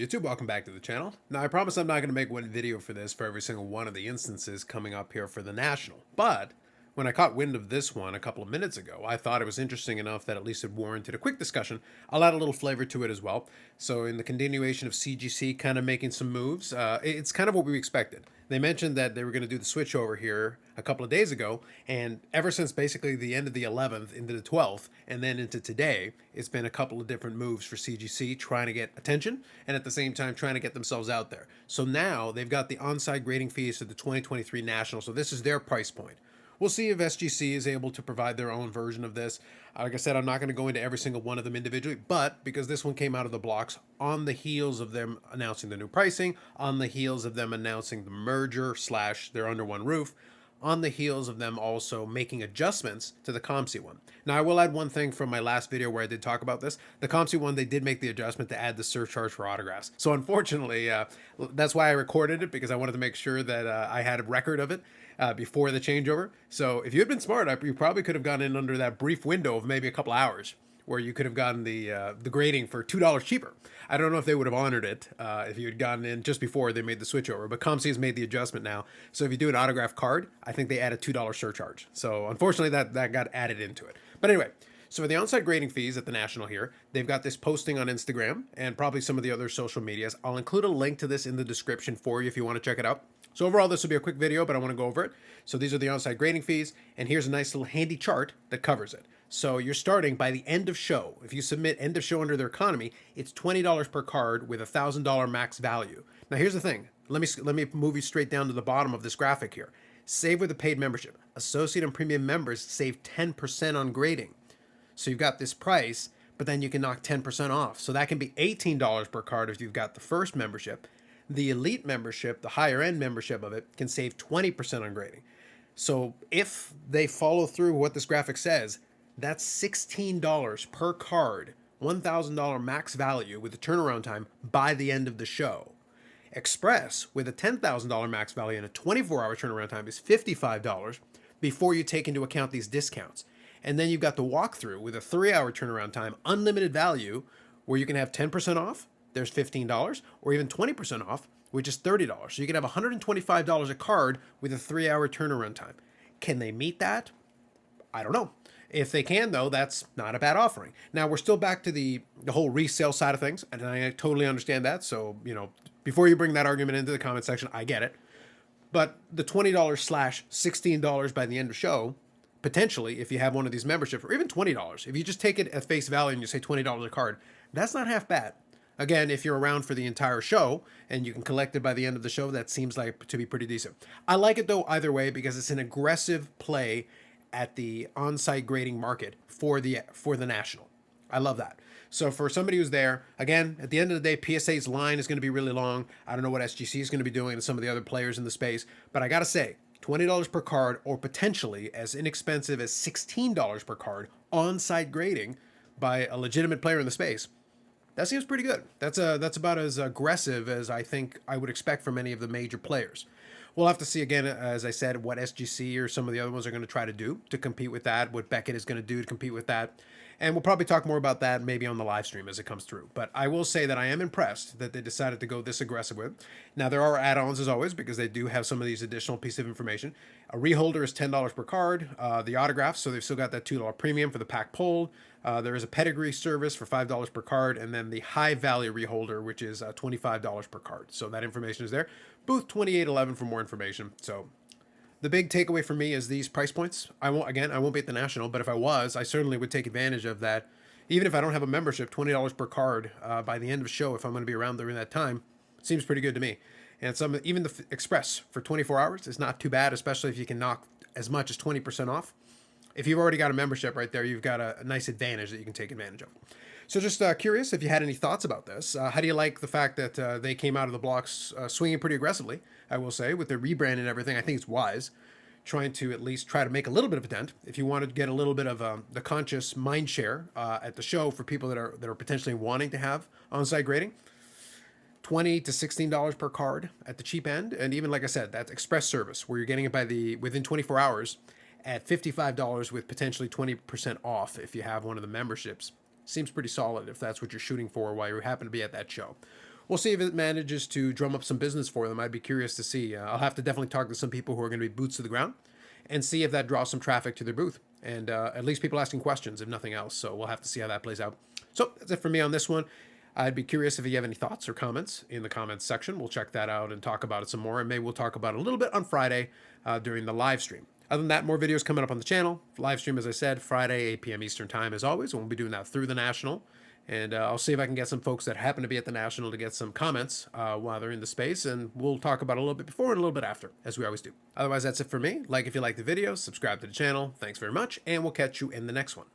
YouTube, welcome back to the channel. Now I promise I'm not going to make one video for this for every single one of the instances coming up here for the National, but when I caught wind of this one a couple of minutes ago, I thought it was interesting enough that at least it warranted a quick discussion. I'll add a little flavor to it as well. So in the continuation of CGC kind of making some moves, it's kind of what we expected. They mentioned that they were going to do the switch over here a couple of days ago, and ever since basically the end of the 11th into the 12th, and then into today, it's been a couple of different moves for CGC trying to get attention and at the same time trying to get themselves out there. So now they've got the on-site grading fees for the 2023 National, so this is their price point. We'll see if SGC is able to provide their own version of this. Like I said, I'm not going to go into every single one of them individually, but because this one came out of the blocks on the heels of them announcing the new pricing, on the heels of them announcing the merger / they're under one roof, on the heels of them also making adjustments to the COMC one. Now, I will add one thing from my last video where I did talk about this. The COMC one, they did make the adjustment to add the surcharge for autographs. So unfortunately, that's why I recorded it, because I wanted to make sure that I had a record of it before the changeover. So if you had been smart, you probably could have gone in under that brief window of maybe a couple hours where you could have gotten the grading for $2 cheaper. I don't know if they would have honored it if you had gotten in just before they made the switch over, but COMC has made the adjustment now. So if you do an autograph card, I think they add a $2 surcharge. So unfortunately, that got added into it. But anyway, so for the on-site grading fees at the National here, they've got this posting on Instagram and probably some of the other social medias. I'll include a link to this in the description for you if you want to check it out. So overall, this will be a quick video, but I want to go over it. So these are the on-site grading fees, and here's a nice little handy chart that covers it. So you're starting by the end of show. If you submit end of show under their economy, it's $20 per card with a $1,000 max value. Now here's the thing. Let me move you straight down to the bottom of this graphic here. Save with a paid membership. Associate and premium members save 10% on grading. So you've got this price, but then you can knock 10% off. So that can be $18 per card if you've got the first membership. The elite membership, the higher end membership of it, can save 20% on grading. So if they follow through what this graphic says, that's $16 per card, $1,000 max value with the turnaround time by the end of the show. Express with a $10,000 max value and a 24-hour turnaround time is $55 before you take into account these discounts. And then you've got the walkthrough with a 3-hour turnaround time, unlimited value, where you can have 10% off, there's $15, or even 20% off, which is $30. So you can have $125 a card with a 3-hour turnaround time. Can they meet that? I don't know. If they can, though, that's not a bad offering. Now, we're still back to the whole resale side of things, and I totally understand that. So, before you bring that argument into the comment section, I get it. But the $20 / $16 by the end of show, potentially, if you have one of these memberships, or even $20, if you just take it at face value and you say $20 a card, that's not half bad. Again, if you're around for the entire show and you can collect it by the end of the show, that seems like to be pretty decent. I like it, though, either way, because it's an aggressive play at the on-site grading market for the National. I love that. So for somebody who's there, again, at the end of the day, PSA's line is going to be really long. I don't know what SGC is going to be doing and some of the other players in the space, but I got to say, $20 per card, or potentially as inexpensive as $16 per card on-site grading by a legitimate player in the space, that seems pretty good. That's about as aggressive as I think I would expect from any of the major players. We'll have to see, again, as I said, what SGC or some of the other ones are going to try to do to compete with that, what Beckett is going to do to compete with that. And we'll probably talk more about that maybe on the live stream as it comes through. But I will say that I am impressed that they decided to go this aggressive with. Now, there are add-ons as always, because they do have some of these additional pieces of information. A reholder is $10 per card. The autographs, so they've still got that $2 premium for the pack pulled. There is a pedigree service for $5 per card, and then the high value reholder, which is $25 per card. So that information is there. Booth 2811 for more information. So the big takeaway for me is these price points. I won't be at the National, but if I was, I certainly would take advantage of that. Even if I don't have a membership, $20 per card by the end of the show, if I'm going to be around during that time, seems pretty good to me. And even the Express for 24 hours is not too bad, especially if you can knock as much as 20% off. If you've already got a membership right there, you've got a nice advantage that you can take advantage of. So just curious if you had any thoughts about this. How do you like the fact that they came out of the blocks swinging pretty aggressively, I will say, with their rebrand and everything? I think it's wise, trying to at least try to make a little bit of a dent. If you want to get a little bit of the conscious mind share at the show for people that are potentially wanting to have on-site grading, $20 to $16 per card at the cheap end. And even, like I said, that's express service where you're getting it within 24 hours at $55 with potentially 20% off if you have one of the memberships. Seems pretty solid if that's what you're shooting for while you happen to be at that show. we'll see if it manages to drum up some business for them. I'd be curious to see. I'll have to definitely talk to some people who are going to be boots to the ground and see if that draws some traffic to their booth, and at least people asking questions, if nothing else. So we'll have to see how that plays out. So that's it for me on this one. I'd be curious if you have any thoughts or comments in the comments section. We'll check that out and talk about it some more, and maybe we'll talk about it a little bit on Friday during the live stream. Other than that, more videos coming up on the channel. Live stream, as I said, Friday, 8 p.m. Eastern time, as always, and we'll be doing that through the National. And I'll see if I can get some folks that happen to be at the National to get some comments while they're in the space, and we'll talk about it a little bit before and a little bit after, as we always do. Otherwise, that's it for me. Like if you like the video, subscribe to the channel. Thanks very much, and we'll catch you in the next one.